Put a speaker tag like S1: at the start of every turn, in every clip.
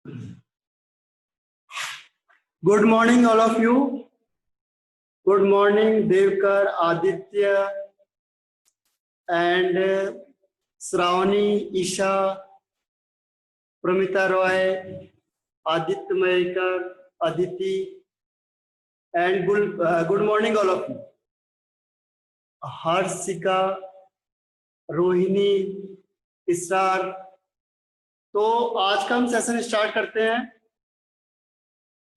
S1: Good morning, all of you. Good morning, Devkar, Aditya, and Shravani, Isha, Pramita Roy, Aditya Mayekar, Aditi, and good morning, all of you. Harshika, Rohini, इसरार। तो आज का हम session start करते हैं।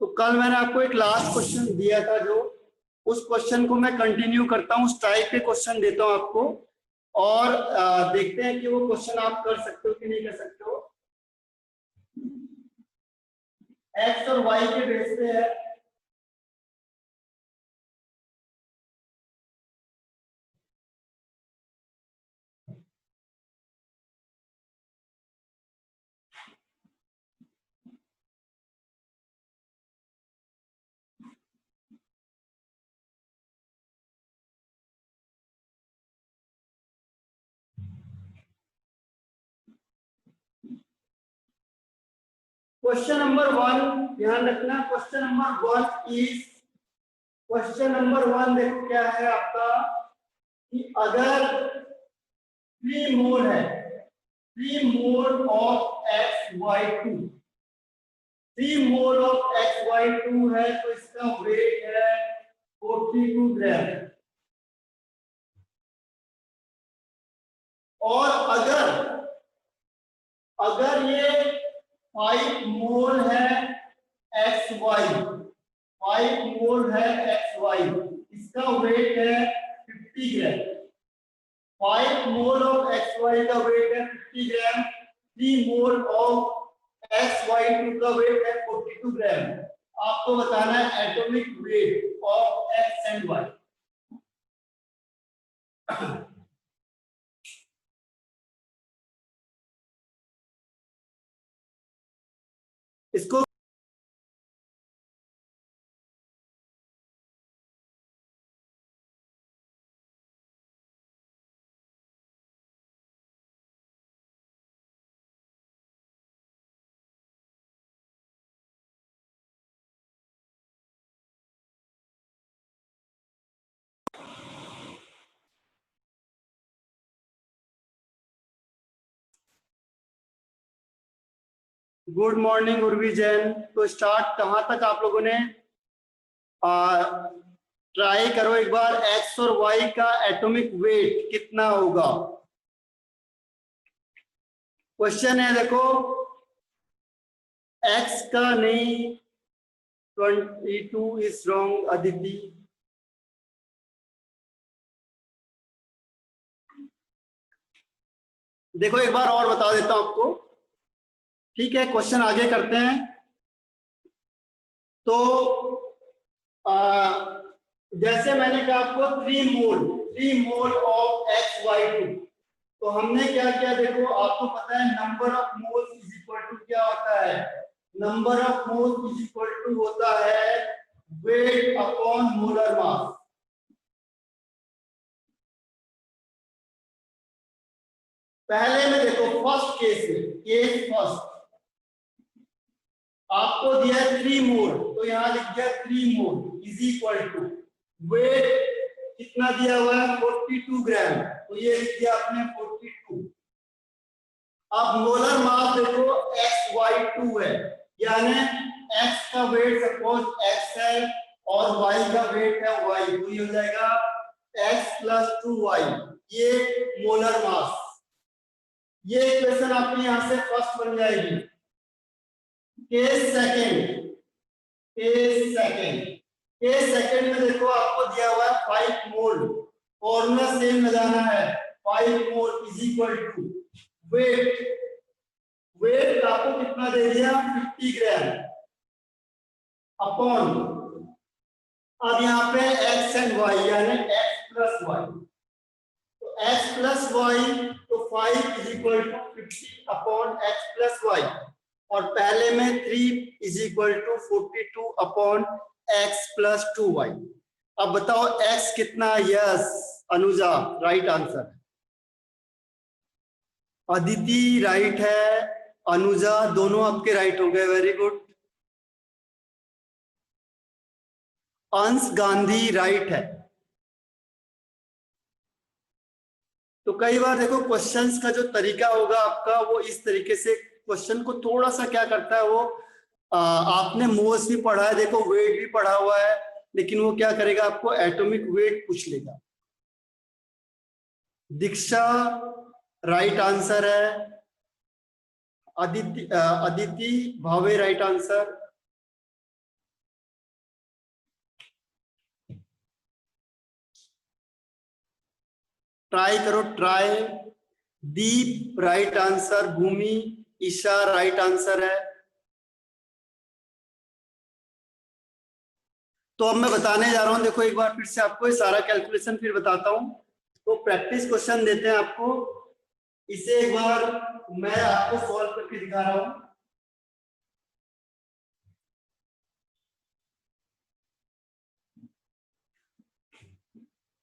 S1: तो कल मैंने आपको एक लास्ट क्वेश्चन दिया था, जो उस क्वेश्चन को मैं कंटिन्यू करता हूँ, उस टाइप के क्वेश्चन देता हूँ आपको, और देखते हैं कि वो क्वेश्चन आप कर सकते हो कि नहीं कर सकते हो। एक्स और वाई के बेस पे है। क्वेश्चन नंबर 1 ध्यान रखना। क्वेश्चन नंबर 1 देखो क्या है आपका, कि अगर 3 मोल है, 3 mole of XY2, 3 mole of XY2 है, तो इसका वेट है 42 ग्राम। और अगर ये 5 मोल है XY, 5 मोल है XY, इसका वेट है 50 ग्राम। 5 मोल ऑफ XY का वेट है 50 ग्राम, 3 मोल ऑफ XY2 का वेट है 42 ग्राम। आपको बताना है atomic weight of X and Y। इसको गुड मॉर्निंग उर्वी जैन। तो स्टार्ट कहां तक आप लोगों ने ट्राई करो एक बार, एक्स और वाई का एटॉमिक वेट कितना होगा। क्वेश्चन है देखो, एक्स का नहीं, 22 इज रॉन्ग अदिति। देखो एक बार और बता देता हूं आपको, ठीक है। क्वेश्चन आगे करते हैं। तो जैसे मैंने कहा आपको 3 मोल ऑफ XY2, तो हमने क्या किया, देखो आपको पता है number of moles is equal to क्या होता है, number of moles is equal to होता है वेट अपॉन मोलर मास। पहले में देखो फर्स्ट केस फर्स्ट आपको दिया है 3 मोल, तो यहां लिख दिया 3 mole is equal to weight कितना दिया हुआ है 42 ग्राम, तो ये लिख दिया आपने 42। अब मोलर मास देखो XY2 है, यानी X का वेट सपोज X है और Y का वेट है Y, तो ये हो जाएगा X + 2Y, ये मोलर मास। ये इक्वेशन आपकी यहां से फर्स्ट बन जाएगी। केस सेकंड में देखो आपको दिया हुआ है 5 मोल, फॉर्मूला सेम लगाना है, 5 mole is equal to weight आपको कितना दे दिया 50 ग्राम अपॉन, अब यहाँ पे x एंड y यानी x + y, तो x + y, तो 5 is equal to 50 upon x + y, और पहले में 3 is equal to 42 upon x + 2y। अब बताओ x कितना, yes Anuja right answer, Aditi right है, अनुजा, दोनों आपके राइट हो गए, वेरी गुड। अंश गांधी राइट है। तो कई बार देखो क्वेश्चंस का जो तरीका होगा आपका वो इस तरीके से क्वेश्चन को थोड़ा सा क्या करता है वो आपने मोल्स भी पढ़ा है, देखो वेट भी पढ़ा हुआ है, लेकिन वो क्या करेगा आपको एटॉमिक वेट पूछ लेगा। दीक्षा राइट आंसर है। अदिति भावे राइट आंसर। ट्राई करो ट्राई। दीप राइट आंसर। भूमि ईशा राइट आंसर है। तो अब मैं बताने जा रहा हूं, देखो एक बार फिर से आपको ये सारा कैलकुलेशन फिर बताता हूं। तो प्रैक्टिस क्वेश्चन देते हैं आपको, इसे एक बार मैं आपको सॉल्व करके दिखा रहा हूं।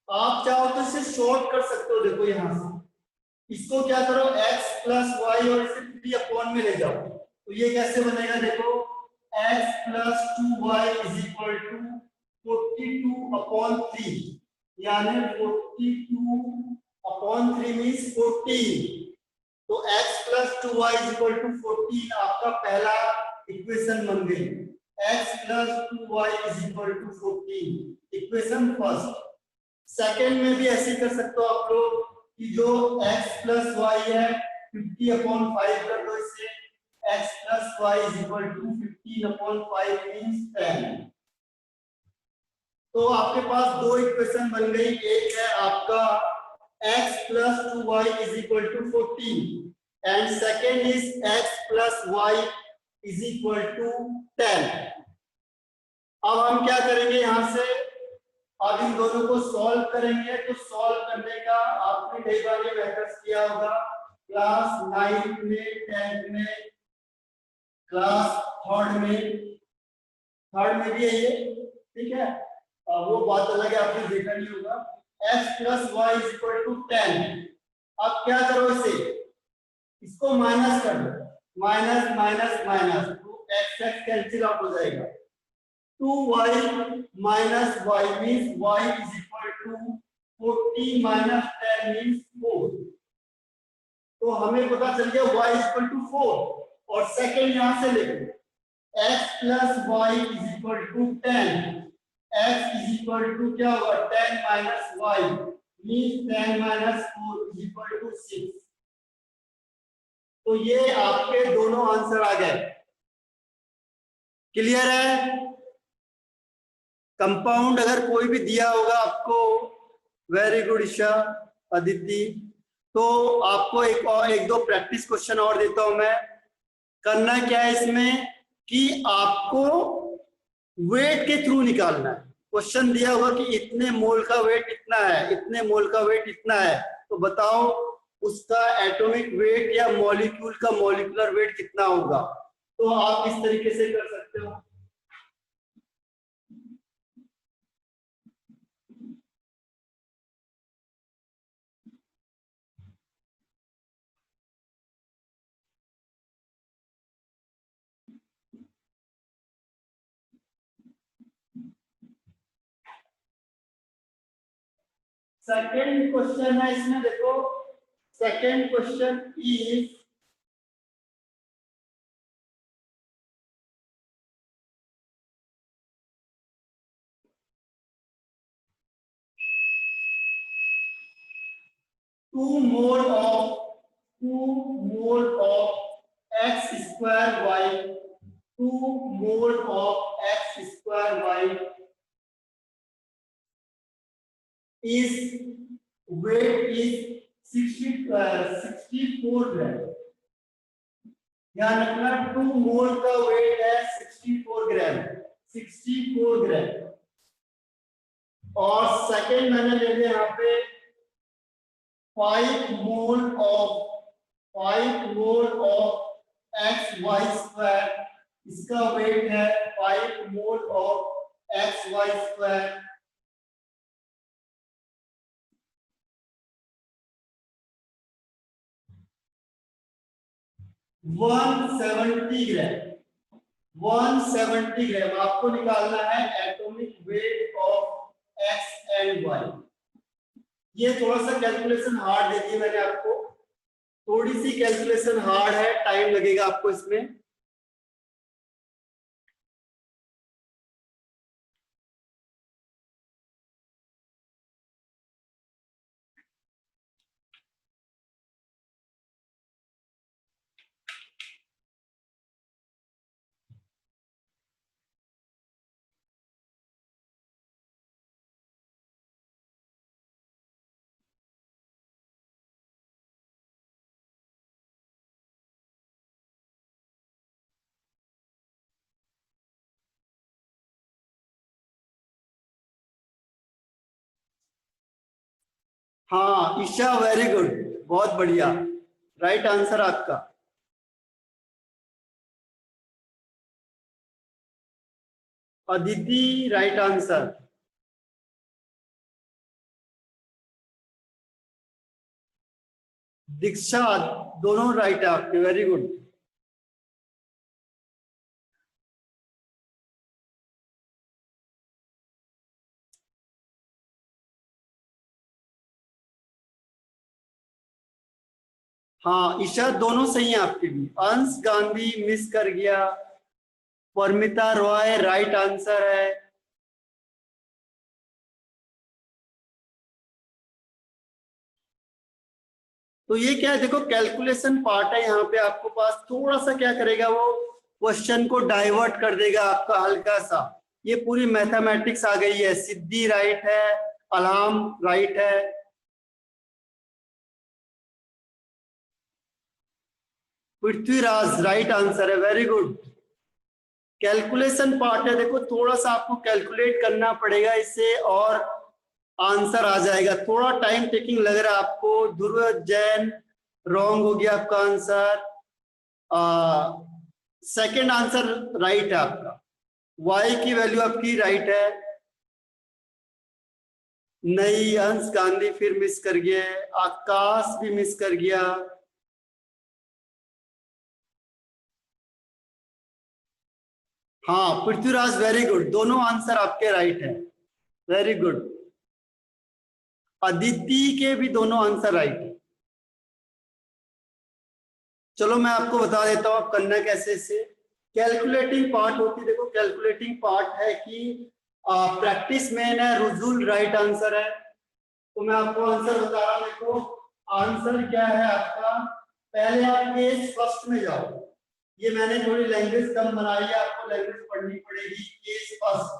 S1: आप चाहो तो इसे शॉर्ट कर सकते हो, देखो यहां से इसको क्या करो x प्लस वाई और इसे 3 अपॉन में ले जाओ। तो ये कैसे बनेगा, देखो x plus 2y is equal to 42 upon 3, यानी 42 अपॉन 3 मीन्स 14। तो x plus 2y is equal to 14 आपका पहला इक्वेशन बन गई। x plus 2y is equal to 14 equation first. Second में भी ऐसे कर सकते हो आप लोग कि जो x प्लस वाई है 50 अपॉन 5 कर दो इसे, x plus y is equal to 15 upon 5 means 10। तो आपके पास दो इक्वेशन बन गई, एक है आपका x plus 2y is equal to 14 and second is x plus y is equal to 10। अब हम क्या करेंगे यहां से, अब इन दोनों को सॉल्व करेंगे। तो सॉल्व करने का आपने कई बार ये मेथड्स किया होगा क्लास 9 में, 10th में, क्लास थर्ड में भी है ये, ठीक है। अब वो बात अलग है, आपने देखा नहीं होगा। x plus y is equal to 10। अब क्या करो इसे, इसको माइनस कर दो, माइनस माइनस माइनस, तो x x कैंसिल आउट हो जाएगा। 2y minus y means y is equal to 40 minus 10 means 4। तो हमें पता चल गया y is equal to 4 और सेकेंड यहां से लेंगे x plus y is equal to 10। x is equal to क्या होगा 10 minus y means 10 minus 4 is equal to 6। तो ये आपके दोनों आंसर आ गए। क्लियर है? कंपाउंड अगर कोई भी दिया होगा आपको, वेरी गुड ईशा, अदिति। तो आपको एक दो प्रैक्टिस क्वेश्चन और देता हूं मैं। करना क्या है इसमें कि आपको वेट के थ्रू निकालना है। क्वेश्चन दिया होगा कि इतने मोल का वेट इतना है, इतने मोल का वेट इतना है, तो बताओ उसका एटॉमिक वेट या मॉलिक्यूल का मॉलिक्यूलर वेट कितना होगा। तो आप इस तरीके से कर सकते हो। सेकेंड क्वेश्चन है इसमें, देखो second question is two mole of x square y, 2 mole of x square y is weight is 64 gram. ध्यान रखना 2 मोल का वेट है 64 ग्राम, 64 ग्राम। और सेकेंड मैंने ले लिया यहाँ पे 5 mole of x y square, इसका वेट है 5 mole of x y square. 170 gram. 170 gram आपको निकालना है atomic weight of x and y. ये थोड़ा सा कैलकुलेशन हार्ड दे दी मैंने आपको, थोड़ी सी कैलकुलेशन हार्ड है, टाइम लगेगा आपको इसमें। हाँ ईशा, वेरी गुड, बहुत बढ़िया, राइट आंसर आपका। Aditi, right answer. दीक्षा, दोनों राइट है आपके, वेरी गुड। हाँ ईशा, दोनों सही है आपके भी। अंश गांधी मिस कर गया। परमिता रॉय, राइट आंसर है। तो ये क्या है, देखो कैलकुलेशन पार्ट है यहाँ पे, आपको पास थोड़ा सा क्या करेगा वो, क्वेश्चन को डाइवर्ट कर देगा आपका हल्का सा। ये पूरी मैथमेटिक्स आ गई है। सिद्धि राइट है, अलाम राइट है। पृथ्वीराज, राइट आंसर है, वेरी गुड। कैलकुलेशन पार्ट है, देखो थोड़ा सा आपको कैलकुलेट करना पड़ेगा इससे और आंसर आ जाएगा। थोड़ा टाइम टेकिंग लग रहा है आपको। ध्रुव जैन, रॉन्ग हो गया आपका आंसर। सेकंड आंसर राइट है आपका, वाई की वैल्यू आपकी राइट है। नहीं, अंश गांधी फिर मिस कर गया, आकाश भी मिस कर गया। हाँ पृथ्वीराज, वेरी गुड, दोनों आंसर आपके राइट है, वेरी गुड। अदिति के भी दोनों आंसर राइट है। चलो मैं आपको बता देता हूं आप करना कैसे। से कैलकुलेटिंग पार्ट होती, देखो कैलकुलेटिंग पार्ट है कि प्रैक्टिस में है, रुजुल राइट आंसर है। तो मैं आपको आंसर बता रहा हूं, देखो आंसर क्या है आपका। पहले आप केस फर्स्ट में जाओ। ये मैंने थोड़ी लैंग्वेज कम बनाई है, आपको लैंग्वेज पढ़नी पड़ेगी। Case first,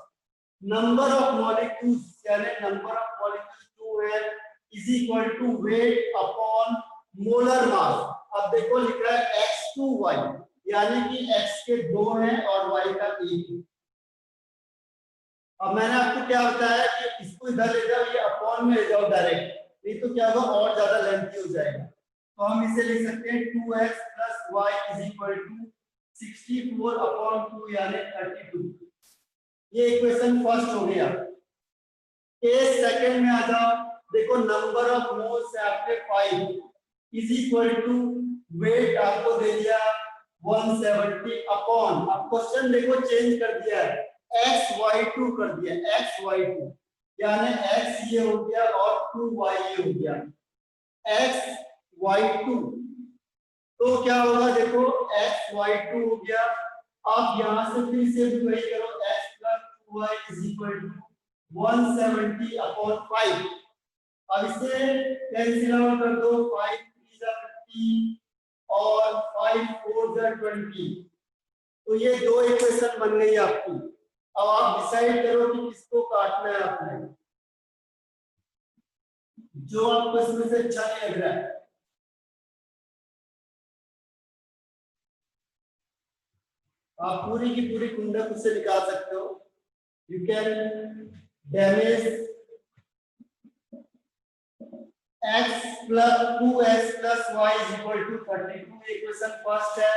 S1: number of molecules यानी नंबर ऑफ मॉलिक्यूल्स टू है is equal to weight upon molar mass. अब देखो लिख रहा है x2y, यानी कि x के 2 हैं और y का 1 है। अब मैंने आपको क्या बताया कि इसको इधर ले जाओ, ये अपॉन में ले जाओ डायरेक्ट, नहीं तो क्या होगा और ज्यादा लेंथी हो जाएगा। तो हम इसे लिख सकते हैं 2x plus y is equal to 64 upon 2 यानी 32। ये इक्वेशन फर्स्ट हो गया। केस सेकंड में आ जाओ, देखो नंबर ऑफ मोल्स है आपके 5 इज इक्वल टू वेट आपको दे दिया 170 अपॉन, अब क्वेश्चन देखो चेंज कर दिया है, xy2 कर दिया, xy2 यानी x ये हो गया और 2y ये हो गया, xy2। तो क्या होगा देखो xy2 हो गया। आप यहां से फिर से भी वही करो, x plus 2y is equal to 170 upon 5। अब इसे कैंसिल आउट कर दो, 5 3 जा 15 और 5 4 जा 20। तो ये दो इक्वेशन बन गई आपकी। अब आप डिसाइड करो कि किसको काटना है आपने, जो आपको इसमें से अच्छा नहीं लग रहा है। आप पूरी की पूरी कुंडा खुद से निकाल सकते हो। You can damage x plus 2x plus y is equal to 32 equation first है।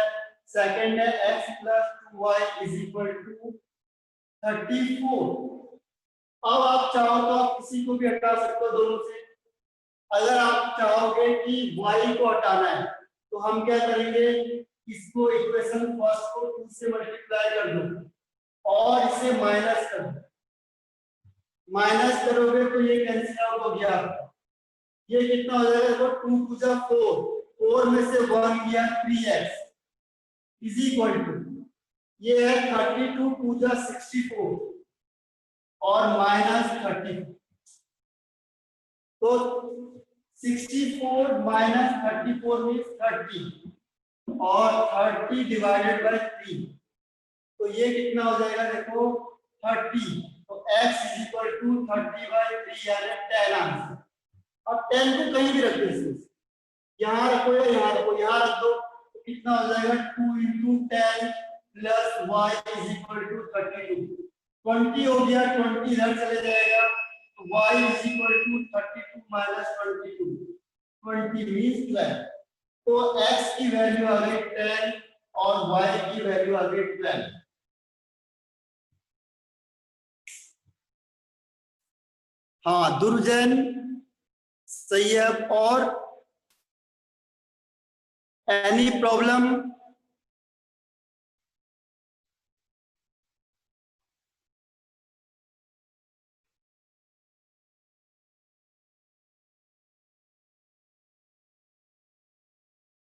S1: सेकंड है x plus 2y is equal to 34। अब आप चाहो तो आप किसी को भी हटा सकते हो दोनों से। अगर आप चाहोगे कि y को हटाना है तो हम क्या करेंगे, इसको इक्वेशन फर्स्ट को 2 से मल्टीप्लाई कर दो और इसे माइनस कर दो। माइनस करोगे तो ये कैंसिल आउट हो गया। ये कितना हो जाएगा? देखो 2 2 जा 4, 4 में से 1 गया 3x इज इक्वल टू ये है 32 2 जा 64 और माइनस 30। तो 64 माइनस 34 मीन्स 30 और 30 डिवाइडेड बाय 3, तो ये कितना हो जाएगा? देखो 30, तो x इज इक्वल टू 30/3 यानी 10 आंसर। अब 10 को कहीं भी रख दो, यहाँ रखो या यहाँ रखो, यहाँ रख दो तो कितना हो जाएगा? 2 into 10 plus y is equal to 32। 20 हो गया, 20 इधर चले जाएगा तो y is equal to 32 minus 22, 20 means 12। तो x की वैल्यू आ गई 10 और y की वैल्यू आ गई 12। हाँ दुर्जन सही है। और any problem?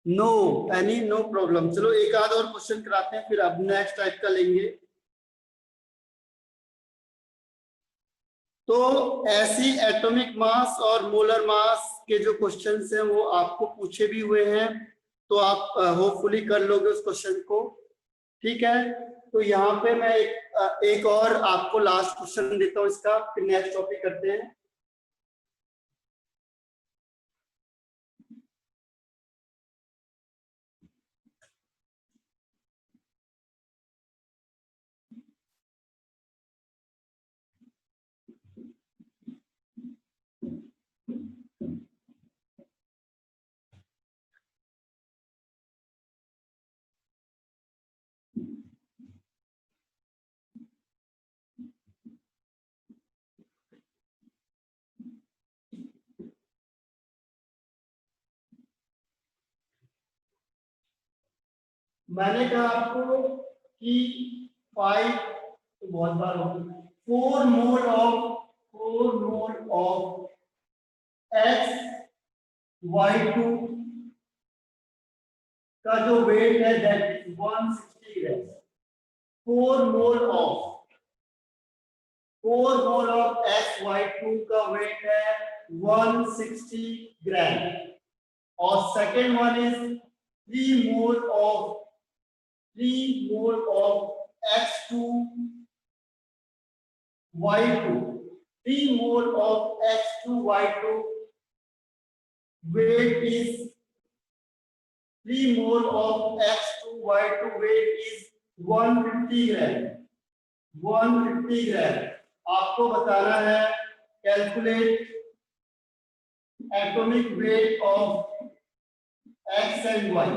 S1: No any no problem. चलो एक आध और क्वेश्चन कराते हैं फिर अब नेक्स्ट टाइप का लेंगे। तो ऐसी एटॉमिक मास और मोलर मास के जो क्वेश्चंस हैं वो आपको पूछे भी हुए हैं, तो आप होपफुली कर लोगे उस क्वेश्चन को। ठीक है, तो यहाँ पे मैं एक और आपको लास्ट क्वेश्चन देता हूँ इसका, फिर नेक्स्ट टॉपिक करते हैं। मैंने कहा आपको कि 5 तो बहुत बार होगा 4 मोल ऑफ XY2 का जो वेट है that is 160 gram. 4 mole of XY2 का वेट है 160 ग्राम। और second one is 3 mole of X2Y2, 3 mole of X2Y2 weight is 3 mole of X2Y2 weight is 150 ग्राम। 150 ग्राम आपको बताना है। Calculate atomic weight of X and Y।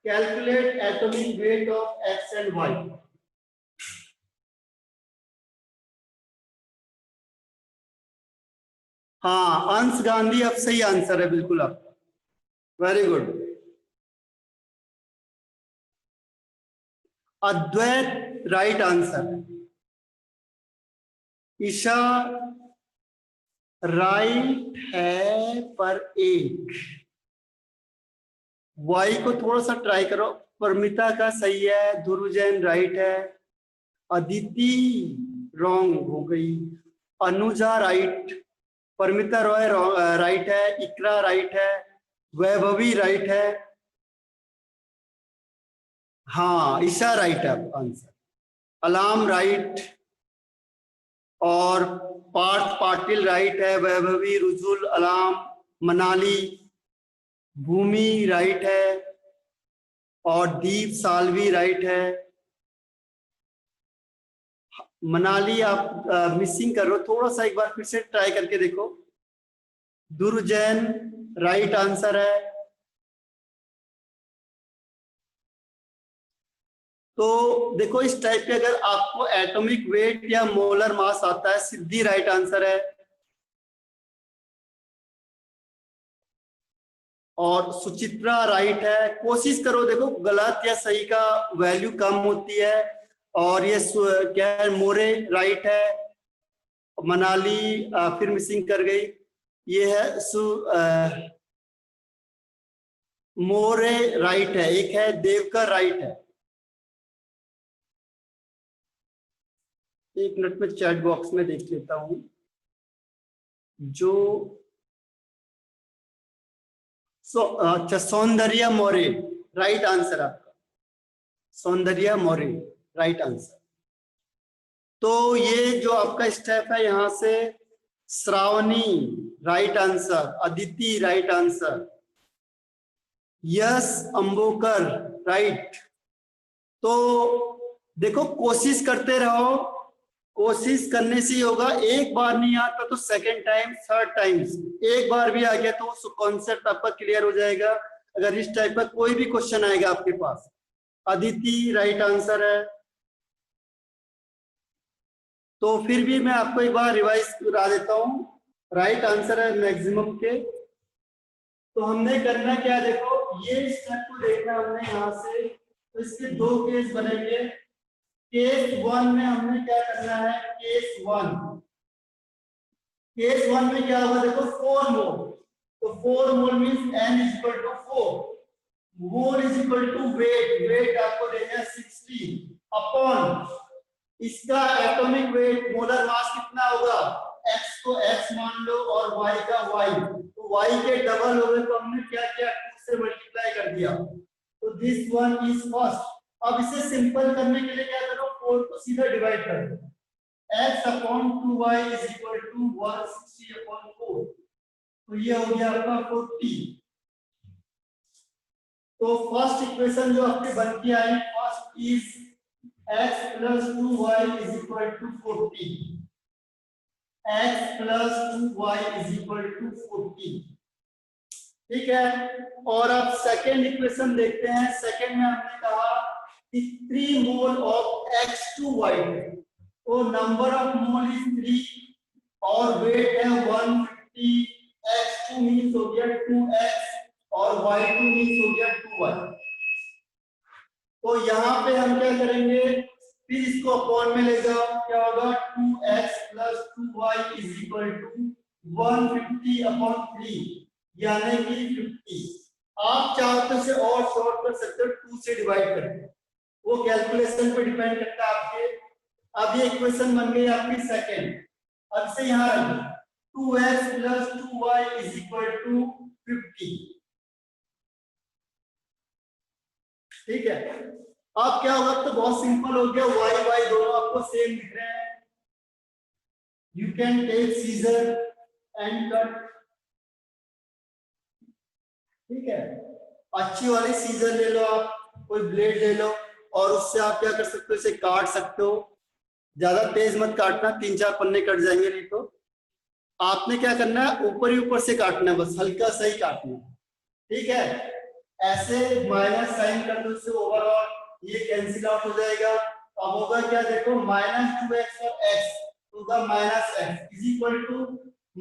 S1: Calculate atomic weight of X and Y। हाँ अंश गांधी अब सही answer है बिल्कुल आपका, वेरी गुड। अद्वैत राइट आंसर। ईशा राइट है पर एक। वाई को थोड़ा सा ट्राई करो। परमिता का सही है, ध्रुव जैन राइट है, अदिति रॉन्ग हो गई, अनुजा राइट, परमिता रॉय राइट है, इकरा राइट है, वैभवी राइट है। हाँ ईशा राइट है आंसर। अलाम राइट और पार्थ पाटिल राइट है, वैभवी, रुजुल, अलाम, मनाली, भूमि राइट है और दीप सालवी राइट है। मनाली आप मिसिंग कर रहे हो, थोड़ा सा एक बार फिर से ट्राई करके देखो। ध्रुव जैन राइट आंसर है। तो देखो इस टाइप के अगर आपको एटॉमिक वेट या मोलर मास आता है, सिद्धि राइट आंसर है। और सुचित्रा राइट है। कोशिश करो, देखो गलत या सही का वैल्यू कम होती है। और ये क्या है, मोरे राइट है। मनाली फिर मिसिंग कर गई। ये है मोरे राइट है। एक है देवकर राइट है। एक मिनट में चैट बॉक्स में देख लेता हूं जो अच्छा सौंदर्य मोरे राइट आंसर आपका। सौंदर्य मोरे राइट आंसर। तो ये जो आपका स्टेप है यहां से Shravani right answer, Aditi right answer, yes Ambokar right. तो देखो कोशिश करते रहो, कोशिश करने से ही होगा। एक बार नहीं आता तो सेकंड टाइम, थर्ड टाइम्स, एक बार भी आ गया तो उस कॉन्सेप्ट आपका क्लियर हो जाएगा। अगर इस टाइप का कोई भी क्वेश्चन आएगा आपके पास। अदिति राइट आंसर है। तो फिर भी मैं आपको एक बार रिवाइज करा देता हूं। राइट आंसर है मैक्सिमम के। तो हमने करना क्या, देखो ये स्टेप को देखना हमने यहां से। तो इसके दो केस बनेंगे। केस वन में हमने क्या करना है, केस वन में क्या होगा, देखो 4 मोल। तो 4 mole means n is equal to 4। Mole is equal to weight. Weight आपको देना 60 अपॉन इसका एटॉमिक वेट, मोलर मास कितना होगा, x को x मान लो और y का y। तो y के डबल हो गए तो हमने क्या किया, 2 से मल्टीप्लाई कर दिया। तो दिस वन इज फर्स्ट। अब इसे सिंपल करने के लिए क्या करो, 4 को सीधा डिवाइड कर दो। x upon 2y is equal to 160 upon 4। तो ये हो गया आपका 40। तो फर्स्ट इक्वेशन जो आपके बन के आई, first is x plus 2y is equal to 40. x plus 2y is equal to 40. ठीक है। और अब सेकेंड इक्वेशन देखते हैं। सेकेंड में हमने कहा कि 3 मोल ऑफ H2Y है। तो नंबर ऑफ मोल इज 3 और वेट है 150। H2 मींस हो गया 2x और Y2 मींस हो गया 2y। तो यहाँ पे हम क्या करेंगे, फिर इसको अपॉन में ले जाओ, क्या होगा 2x plus 2y is equal to 150 upon 3 यानी कि 50। आप चाहो तो इसे और शॉर्ट कर सकते हो, 2 से डिवाइड करके। वो कैलकुलेशन पे डिपेंड करता है आपके। अब ये इक्वेशन बन गई आपकी सेकेंड। अब से यहाँ रखो 2x plus 2y is equal to 50। ठीक है। अब क्या होगा, तो बहुत सिंपल हो गया, y y दोनों आपको सेम दिख रहे हैं। You can take scissor and cut. ठीक है, अच्छी वाली सीजर ले लो आप, कोई ब्लेड ले लो और उससे आप क्या कर सकते हो, इसे काट सकते हो। ज्यादा तेज मत काटना, 3-4 पन्ने कट जाएंगे नहीं तो। आपने क्या करना है, ऊपर ही ऊपर से काटना है, बस हल्का सा ही काटना है। ठीक है, ऐसे माइनस साइन कर दो, इससे ओवरऑल ये कैंसिल आउट हो जाएगा। अब होगा क्या, देखो -2x और x to the minus x is equal to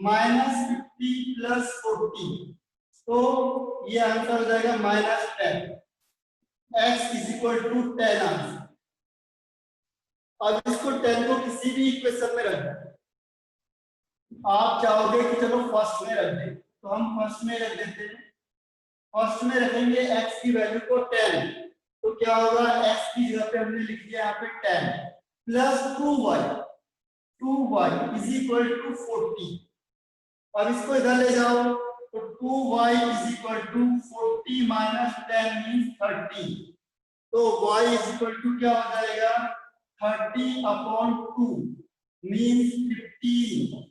S1: -50 plus 40। तो ये आंसर हो जाएगा -10। x is equal to 10 answer. अब इसको 10 को किसी भी इक्वेशन में रख दो। आप चाहोगे कि चलो फर्स्ट में रख दें, तो हम फर्स्ट में रख देते हैं। फर्स्ट में रखेंगे x की वैल्यू को 10। तो क्या होगा, x की जगह पे हमने लिख दिया यहाँ पे 10 plus 2y is equal to 40। अब इसको इधर ले जाओ तो 2y is equal to 40 minus 10 means 30। तो y इज इक्वल टू क्या हो जाएगा, 30 अपॉन 2 मींस 15।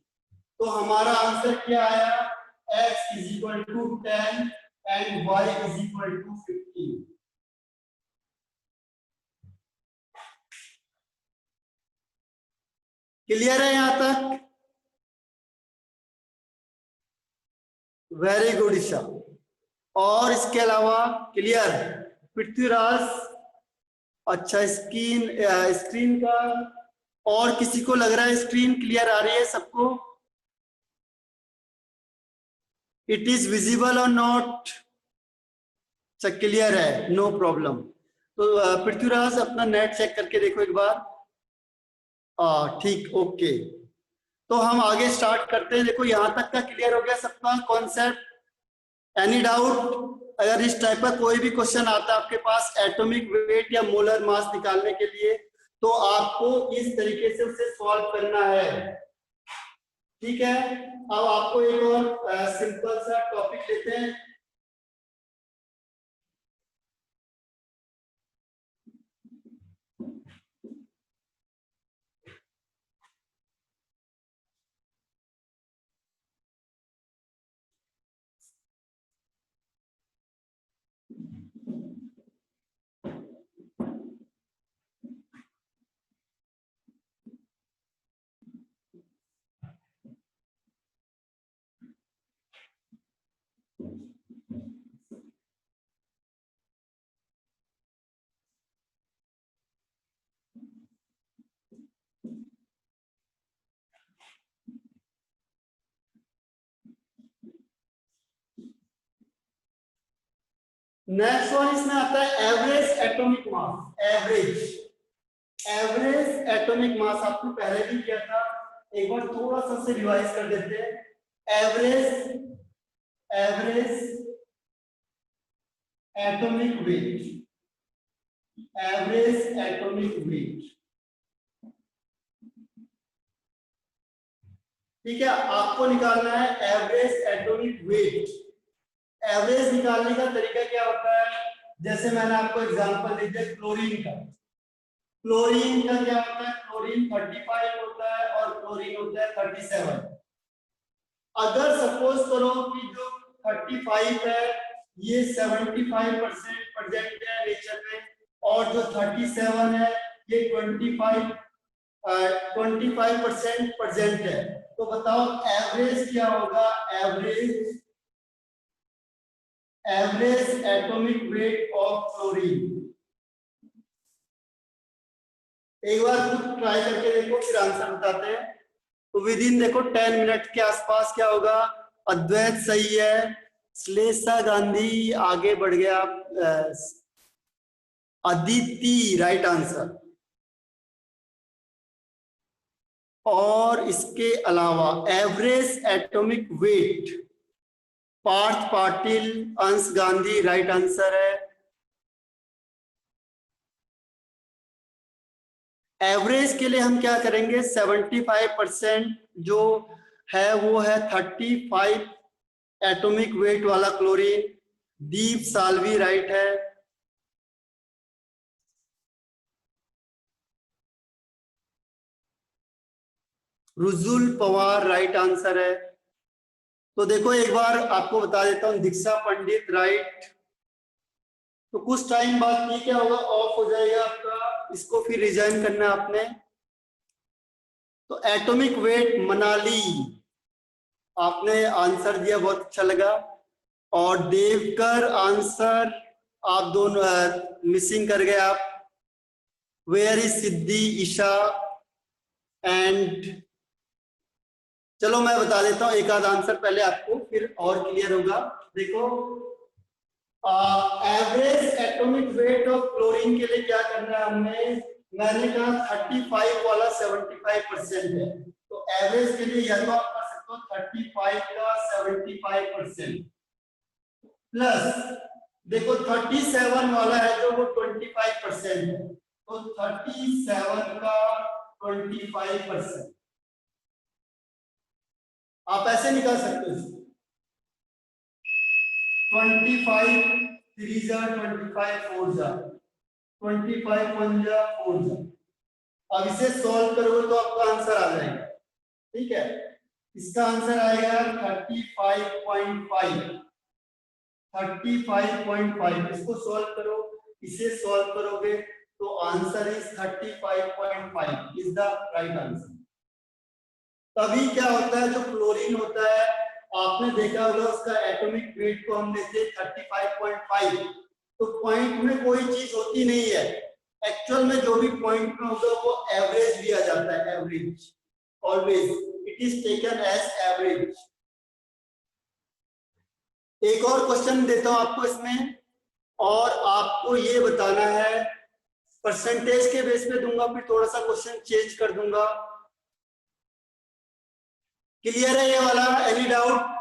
S1: तो हमारा आंसर क्या आया, x is equal to 10 and y is equal to 15। Clear है यहां तक? Very good Isha. और इसके अलावा क्लियर, पृथ्वीराज अच्छा स्क्रीन का, और किसी को लग रहा है स्क्रीन क्लियर आ रही है सबको? इट इज विजिबल और नॉट? अच्छा क्लियर है, नो प्रॉब्लम। तो पृथ्वीराज अपना नेट चेक करके देखो एक बार। ठीक, ओके। तो हम आगे स्टार्ट करते हैं। देखो यहाँ तक का क्लियर हो गया सबका कॉन्सेप्ट? Any doubt? अगर इस टाइप का कोई भी क्वेश्चन आता है आपके पास एटॉमिक वेट या मोलर मास निकालने के लिए, तो आपको इस तरीके से उसे सॉल्व करना है। ठीक है, अब आपको एक और सिंपल सा टॉपिक लेते हैं। नेक्स्ट वन इसमें आता है average atomic mass. Average atomic mass आपको पहले भी किया था, एक बार थोड़ा सा से रिवाइज कर देते हैं। Average atomic wait, average atomic wait. ठीक है, आपको निकालना है एवरेज एटॉमिक वेट। एवरेज निकालने का तरीका क्या होता है? जैसे मैंने आपको एग्जांपल दे दिया क्लोरीन का। क्लोरीन का क्या होता है? क्लोरीन 35 होता है और क्लोरीन होता है 37। अगर सपोज करो कि जो 35 है ये 75% प्रेजेंट है नेचर में, और जो 37 है ये 25% प्रेजेंट है, तो बताओ एवरेज क्या होगा? Average atomic weight of chlorine. एक बार खुद ट्राई करके देखो, फिर आंसर बताते हैं। तो विद इन देखो 10 मिनट के आसपास क्या होगा? अद्वैत सही है, श्लेषा गांधी आगे बढ़ गया, अदिति राइट आंसर। और इसके अलावा average atomic weight Parth Patil, Ansh Gandhi right answer है। एवरेज के लिए हम क्या करेंगे? 75% जो है वो है 35 एटॉमिक वेट वाला क्लोरीन। दीप साल्वी राइट है। रुजुल पवार राइट आंसर है। तो देखो एक बार आपको बता देता हूं, दीक्षा पंडित राइट। तो कुछ टाइम बाद ये क्या होगा? ऑफ हो जाएगा आपका, इसको फिर रिजाइन करना है आपने। तो एटॉमिक वेट मनाली आपने आंसर दिया, बहुत अच्छा लगा। और देवकर आंसर आप दोनों मिसिंग कर गए आप। Where is Siddhi, Isha and, चलो मैं बता देता हूं एक आध आंसर पहले आपको, फिर और क्लियर होगा। देखो average atomic weight of chlorine के लिए क्या करना है हमने? मैंने कहा 35 वाला 75% है, तो एवरेज के लिए या तो आप कर सकते हो 35 का 75% प्लस, देखो 37 वाला है जो वो 25% है, तो 37 का 25% आप ऐसे निकाल सकते हो। 25 3 जा 25 4 जा 25 1 जा 4 जा। अब इसे सॉल्व करोगे तो आपका आंसर आ जाएगा। ठीक है, इसका आंसर आएगा 35.5। 35.5 इसको सॉल्व करो, इसे सॉल्व करोगे तो answer is 35.5 is the right answer. तभी क्या होता है, जो क्लोरीन होता है आपने देखा होगा उसका एटॉमिक वेट को हम लेते हैं 35.5, तो पॉइंट में कोई चीज होती नहीं है। एक्चुअल में जो भी पॉइंट में होगा वो एवरेज लिया जाता है, average always it is taken as average. एक और क्वेश्चन देता हूं आपको इसमें। और आपको ये बताना है, परसेंटेज के बेस पे दूंगा, फिर थोड़ा सा क्वेश्चन चेंज कर दूंगा। क्लियर है ये वाला? Any doubt?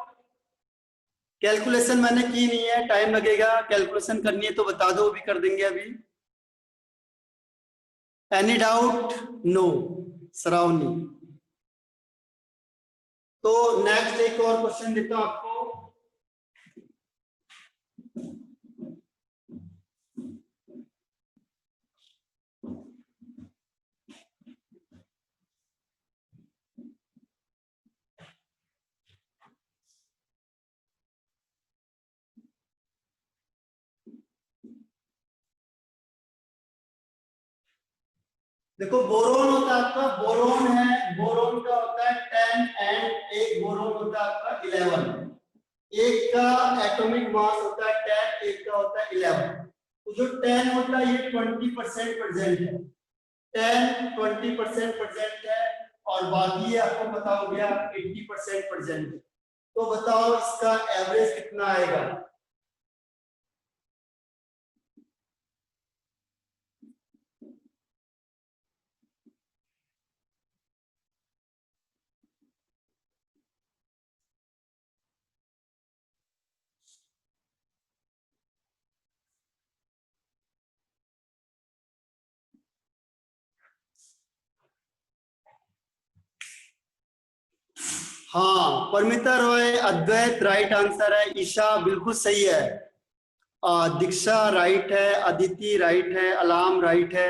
S1: कैलकुलेशन मैंने की नहीं है, टाइम लगेगा, कैलकुलेशन करनी है तो बता दो, भी कर देंगे अभी। Any doubt? नो। सराउंडी। तो नेक्स्ट एक और क्वेश्चन देता हूं आपको। देखो बोरोन होता है आपका, बोरोन है, बोरोन का होता है 10 एंड एक बोरोन होता है आपका 11। एक का एटॉमिक मास होता है 10, एक का होता है 11। तो जो 10 होता है ये 20% प्रेजेंट है, 10 20% प्रेजेंट है, और बाकी ये आपको पता हो गया 80% प्रेजेंट है। तो बताओ इसका एवरेज कितना आएगा? हाँ, परमिता रॉय, अद्वैत राइट आंसर है, ईशा बिल्कुल सही है, दीक्षा राइट है, अदिति राइट है, अलाम राइट है,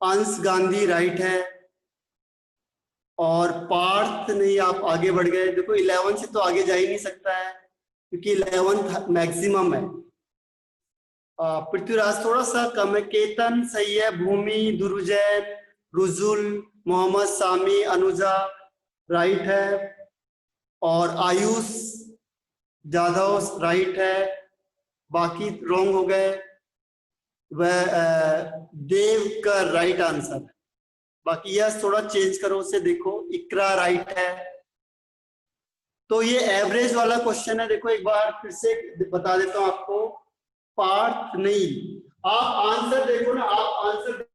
S1: अंश गांधी राइट है, और पार्थ नहीं, आप आगे बढ़ गए। देखो 11 से तो आगे जा ही नहीं सकता है क्योंकि 11 मैक्सिमम है। पृथ्वीराज थोड़ा सा कम है, केतन सही है, भूमि, दुरुजैन, रुजुल, मोहम्मद सामी, अनुजा राइट है, और आयुष जाधव राइट है, बाकी रॉन्ग हो गए। वह देव का राइट आंसर है, बाकी यस थोड़ा चेंज करो उसे, देखो इकरा राइट है। तो ये एवरेज वाला क्वेश्चन है, देखो एक बार फिर से बता देता हूं आपको, पार्थ नहीं, आप आंसर देखो ना, आप आंसर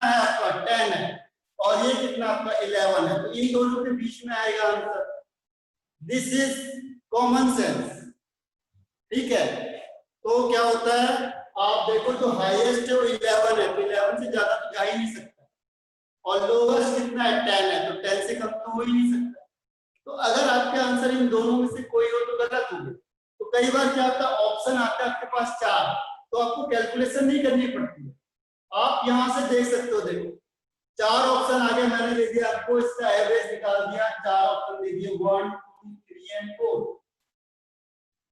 S1: है आपका 10 है और ये कितना आपका 11 है, तो इन दोनों के बीच में आएगा answer. This is common sense, ठीक है। तो क्या होता है, आप देखो जो हाईएस्ट है वो 11 है, तो 11 से ज्यादा तो जा ही नहीं सकता, और लोवेस्ट कितना है 10 है, तो 10 से कम तो हो ही नहीं सकता। तो अगर आपके आंसर इन दोनों में से कोई हो तो गलत हो गया। तो कई बार क्या होता है, ऑप्शन आता है आपके पास 4, तो आपको कैलकुलेशन नहीं करनी पड़ती है, आप यहां से देख सकते हो। देखो 4 ऑप्शन आगे मैंने दे दिया आपको, इसका एवरेज निकाल दिया, 4 ऑप्शन दे दिए 1 2 3 एंड 4।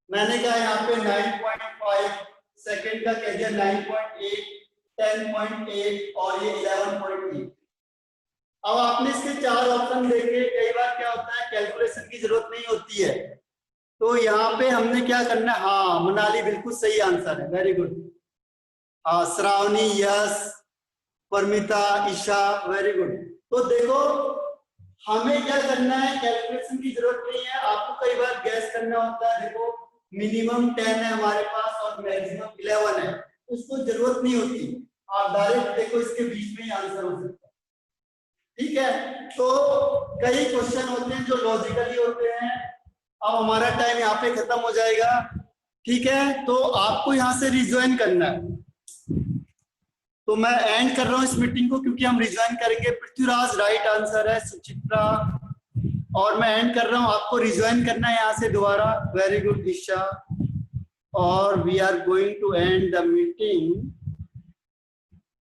S1: मैंने कहा यहाँ पे 9.5, सेकंड का कह दिया 9.8, 10.8 और ये 11.8। अब आपने इसके 4 ऑप्शन देखे, कई बार क्या होता है कैलकुलेशन की जरूरत नहीं होती है, तो यहाँ पे हमने क्या करना है, हाँ मनाली बिल्कुल सही आंसर है, वेरी गुड। हाँ Shravani, yes, Paramita, Isha, very good. तो देखो हमें क्या करना है, कैलकुलेशन की जरूरत नहीं है, आपको कई बार गैस करना होता है। देखो मिनिमम 10 है हमारे पास और मैक्सिमम 11 है, उसको जरूरत नहीं होती, आप डायरेक्ट देखो इसके बीच में ही आंसर हो सकता है, ठीक है। तो कई क्वेश्चन होते हैं जो लॉजिकली होते हैं। अब हमारा टाइम यहाँ पे खत्म हो जाएगा, ठीक है, तो आपको यहाँ से रिज्वाइन करना है। तो मैं एंड कर रहा हूँ इस मीटिंग को क्योंकि हम रिज्वाइन करेंगे। पृथ्वीराज राइट आंसर है, सुचित्रा, और मैं एंड कर रहा हूँ, आपको रिज्वाइन करना है यहाँ से दोबारा, वेरी गुड ईशा, और we are going to end the meeting.